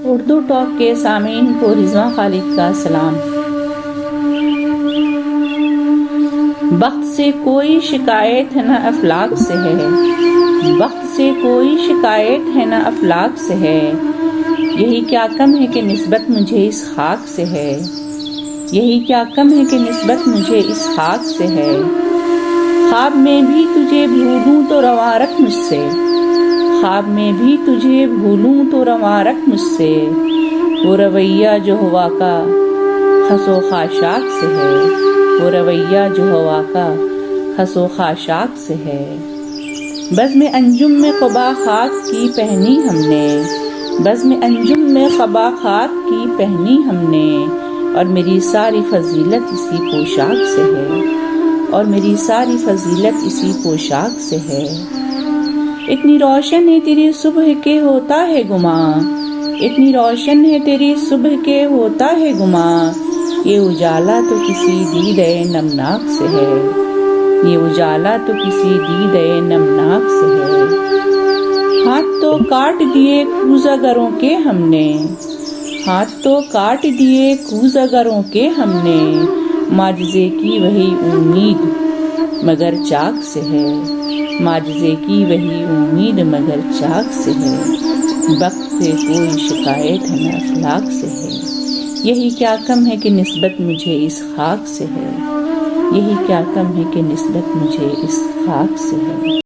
Urdu talk کے سامعین کو رضوان خالد کا سلام۔ بخت سے کوئی شکایت ہے نہ افلاک سے ہے، بخت سے کوئی شکایت ہے نہ افلاک سے ہے، یہی کیا کم ہے کہ نسبت مجھے اس خاک سے ہے، یہی کیا کم ہے کہ نسبت مجھے اس خاک سے ہے۔ خواب میں بھی تجھے بھولوں تو رواں رکھ مجھ سے، خواب میں بھی تجھے بھولوں تو رواں رکھ مجھ سے، وہ رویہ جو ہوا کا خس و خاشاک سے ہے، وہ رویہ جو ہوا کا خس و خاشاک سے ہے۔ بزم انجم میں قبا خاک کی پہنی ہم نے، بزم انجم میں قبا خاک کی پہنی ہم نے، اور میری ساری فضیلت اسی پوشاک سے ہے، اور میری ساری فضیلت اسی پوشاک سے ہے۔ اتنی روشن ہے تیری صبح کے ہوتا ہے گماں، اتنی روشن ہے تیری صبح کے ہوتا ہے گماں، یہ اجالا تو کسی دیدے نمناک سے ہے، یہ اجالا تو کسی دیدے نمناک سے ہے۔ ہاتھ تو کاٹ دیے کوزہ کے ہم نے، ہاتھ تو کاٹ دیے کوزہ کے ہم نے، معجزے کی وہی امید مگر چاک سے ہے، معجزے کی وہی امید مگر چاک سے ہے۔ بخت سے کوئی شکایت ہے نہ افلاک سے ہے، یہی کیا کم ہے کہ نسبت مجھے اس خاک سے ہے، یہی کیا کم ہے کہ نسبت مجھے اس خاک سے ہے۔